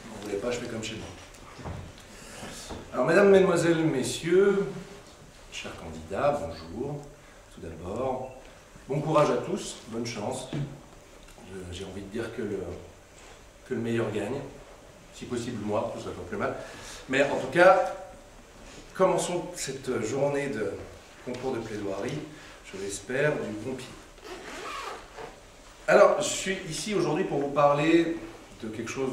Vous voulez pas, je fais comme chez moi. Alors, mesdames, mesdemoiselles, messieurs, chers candidats, bonjour. Tout d'abord, bon courage à tous, bonne chance. J'ai envie de dire que le meilleur gagne. Si possible, moi, ce serait pas plus mal. Mais en tout cas, commençons cette journée de concours de plaidoirie, je l'espère, du bon pied. Alors, je suis ici aujourd'hui pour vous parler de quelque chose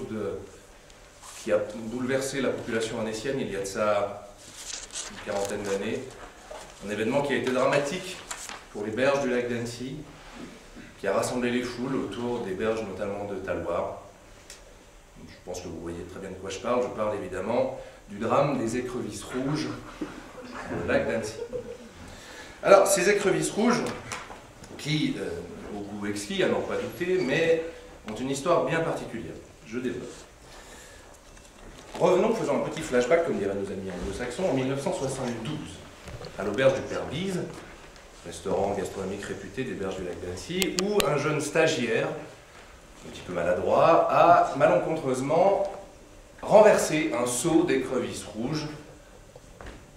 qui a bouleversé la population annécienne il y a de ça une quarantaine d'années. Un événement qui a été dramatique pour les berges du lac d'Annecy, qui a rassemblé les foules autour des berges notamment de Talloires. Je pense que vous voyez très bien de quoi je parle. Je parle évidemment du drame des écrevisses rouges au lac d'Annecy. Alors, ces écrevisses rouges, qui, au goût exquis, à n'en pas douter, mais ont une histoire bien particulière. Je développe. Revenons, faisons un petit flashback, comme diraient nos amis anglo-saxons, en 1972, à l'auberge du Père Bise, restaurant gastronomique réputé des berges du lac d'Annecy, où un jeune stagiaire, un petit peu maladroit, a malencontreusement renversé un seau d'écrevisses rouges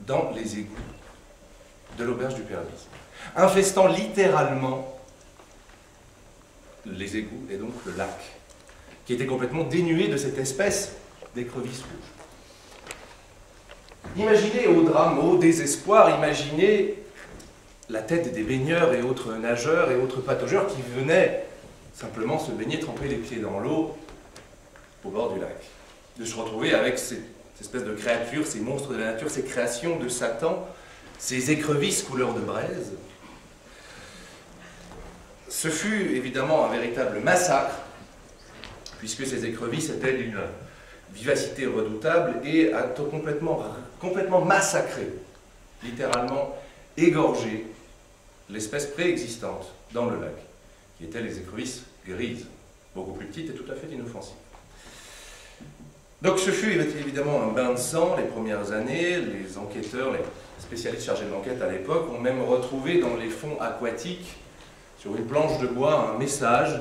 dans les égouts de l'auberge du Père Bise, infestant littéralement les égouts et donc le lac, qui était complètement dénué de cette espèce d'écrevisses rouges. Imaginez au drame, au désespoir, imaginez la tête des baigneurs et autres nageurs et autres pataugeurs qui venaient simplement se baigner, tremper les pieds dans l'eau au bord du lac. De se retrouver avec cette espèce de créatures, ces monstres de la nature, ces créations de Satan, ces écrevisses couleur de braise. Ce fut évidemment un véritable massacre, puisque ces écrevisses étaient d'une vivacité redoutable et a complètement massacré, littéralement égorgé l'espèce préexistante dans le lac, qui étaient les écrevisses grises, beaucoup plus petites et tout à fait inoffensives. Donc ce fut évidemment un bain de sang les premières années. Les enquêteurs, les spécialistes chargés de l'enquête à l'époque ont même retrouvé dans les fonds aquatiques, sur une planche de bois, un message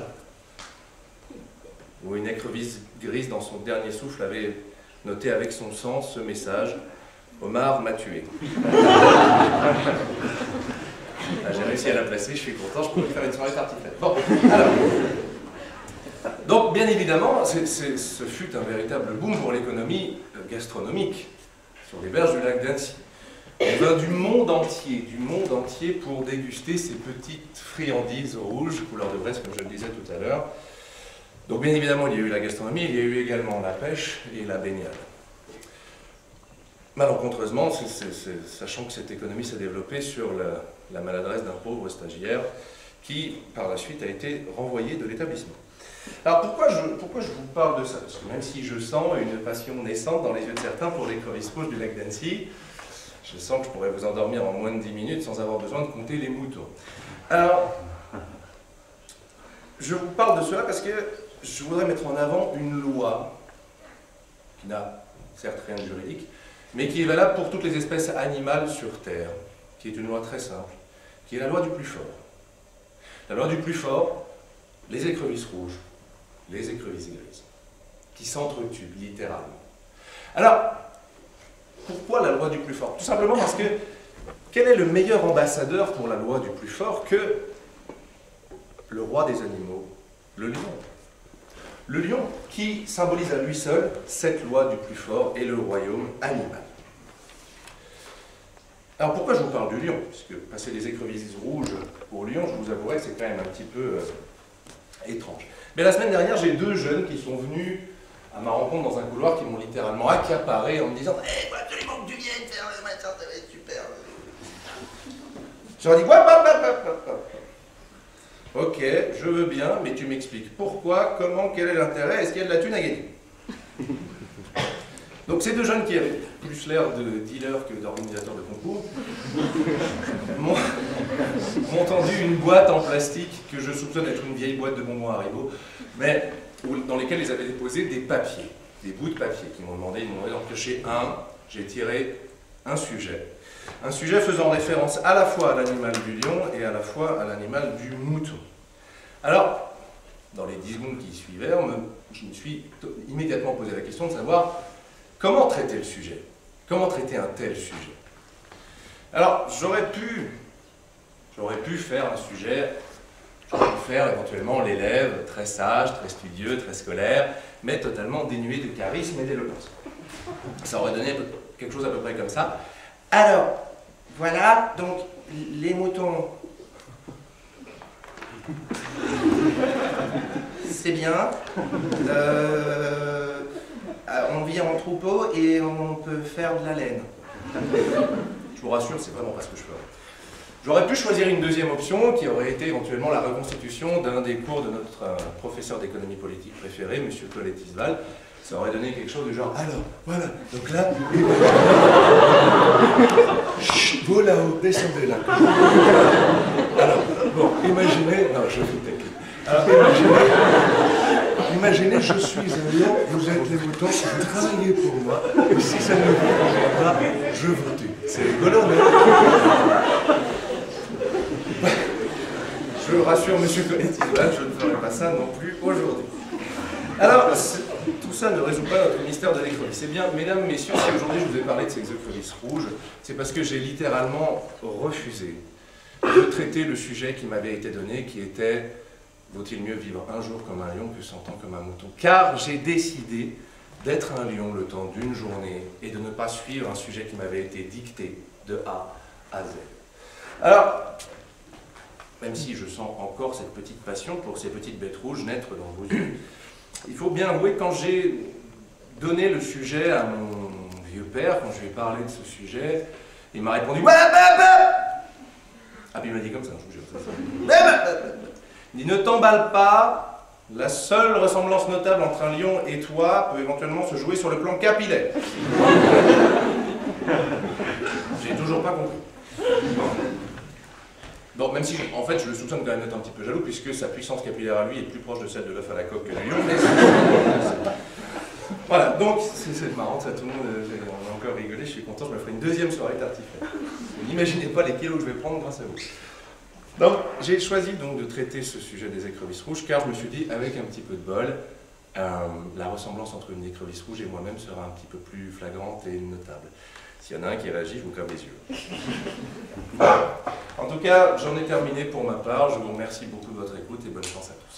où une écrevisse grise dans son dernier souffle avait noté avec son sang ce message: « Omar m'a tué ». J'ai réussi à la placer, je suis content, je pourrais faire une soirée tartiflette. Bon, alors, donc bien évidemment, ce fut un véritable boom pour l'économie gastronomique sur les berges du lac d'Annecy. On vint du monde entier pour déguster ces petites friandises rouges, couleur de braise comme je le disais tout à l'heure. Donc bien évidemment, il y a eu la gastronomie, il y a eu également la pêche et la baignade. Malencontreusement, sachant que cette économie s'est développée sur la maladresse d'un pauvre stagiaire qui, par la suite, a été renvoyé de l'établissement. Alors pourquoi je vous parle de ça? Parce que même si je sens une passion naissante dans les yeux de certains pour l'écrevisse rouge du lac d'Annecy, je sens que je pourrais vous endormir en moins de 10 minutes sans avoir besoin de compter les moutons. Alors, je vous parle de cela parce que je voudrais mettre en avant une loi qui n'a certes rien de juridique, mais qui est valable pour toutes les espèces animales sur Terre, qui est une loi très simple, qui est la loi du plus fort. La loi du plus fort, les écrevisses rouges, les écrevisses grises, qui s'entretuent littéralement. Alors, pourquoi la loi du plus fort? Tout simplement parce que quel est le meilleur ambassadeur pour la loi du plus fort que le roi des animaux, le lion? Le lion qui symbolise à lui seul cette loi du plus fort et le royaume animal. Alors pourquoi je vous parle du lion? Puisque passer des écrevisses rouges au lion, je vous avouerai que c'est quand même un petit peu étrange. Mais la semaine dernière, j'ai deux jeunes qui sont venus à ma rencontre dans un couloir qui m'ont littéralement accaparé en me disant « Hey, faut absolument que tu viennes faire le matin, ça va être super !» Je leur ai dit « Hop. Ok, je veux bien, mais tu m'expliques pourquoi, comment, quel est l'intérêt, est-ce qu'il y a de la thune à gagner ?» Donc ces deux jeunes qui avaient plus l'air de dealers que d'organisateurs de concours m'ont tendu une boîte en plastique que je soupçonne être une vieille boîte de bonbons Haribo, mais dans lesquels ils avaient déposé des papiers, des bouts de papier qu'ils m'ont demandé. Ils m'ont demandé d'en piocher un. J'ai tiré un sujet faisant référence à la fois à l'animal du lion et à la fois à l'animal du mouton. Alors, dans les 10 secondes qui suivaient, je me suis immédiatement posé la question de savoir comment traiter le sujet, comment traiter un tel sujet. Alors, j'aurais pu faire un sujet, j'aurais pu faire éventuellement l'élève très sage, très studieux, très scolaire, mais totalement dénué de charisme et d'éloquence. Ça aurait donné quelque chose à peu près comme ça. Alors, voilà, donc, les moutons, c'est bien. On vit en troupeau et on peut faire de la laine. Je vous rassure, c'est vraiment pas ce que je ferais. J'aurais pu choisir une deuxième option qui aurait été éventuellement la reconstitution d'un des cours de notre professeur d'économie politique préféré, M. Colette-Isval. Ça aurait donné quelque chose du genre, alors, voilà, donc là, chut, vous là-haut, descendez là. Alors, bon, imaginez, non, je vous taquine. Alors, imaginez, je suis un lion, vous êtes les moutons, vous travaillez pour moi, et si ça ne vous convient pas, je vous tue. C'est rigolo, non? Je rassure M. Colette-Isval, je ne ferai pas ça non plus aujourd'hui. Alors, tout ça ne résout pas notre mystère de l'écrevisse. Eh bien, mesdames, messieurs, si aujourd'hui je vous ai parlé de ces écrevisses rouges, c'est parce que j'ai littéralement refusé de traiter le sujet qui m'avait été donné, qui était « Vaut-il mieux vivre un jour comme un lion que 100 ans comme un mouton ?» Car j'ai décidé d'être un lion le temps d'une journée et de ne pas suivre un sujet qui m'avait été dicté de A à Z. Alors, même si je sens encore cette petite passion pour ces petites bêtes rouges naître dans vos yeux, il faut bien avouer que quand j'ai donné le sujet à mon vieux père, quand je lui ai parlé de ce sujet, il m'a répondu « Ouais, ah, puis il m'a dit comme ça, je vous jure. Il dit « Ne t'emballe pas, la seule ressemblance notable entre un lion et toi peut éventuellement se jouer sur le plan capillaire. » J'ai toujours pas compris. Bon, même si, en fait, je le soupçonne quand même d'être un petit peu jaloux, puisque sa puissance capillaire à lui est plus proche de celle de l'œuf à la coque que du lion, mais voilà, donc, c'est marrant, ça, tout le monde, on a encore rigolé, je suis content, je me ferai une deuxième soirée tartiflette. Vous n'imaginez pas les kilos que je vais prendre grâce à vous. Donc, j'ai choisi donc de traiter ce sujet des écrevisses rouges, car je me suis dit, avec un petit peu de bol, la ressemblance entre une écrevisse rouge et moi-même sera un petit peu plus flagrante et notable. S'il y en a un qui réagit, je vous crame les yeux. En tout cas, j'en ai terminé pour ma part. Je vous remercie beaucoup de votre écoute et bonne chance à tous.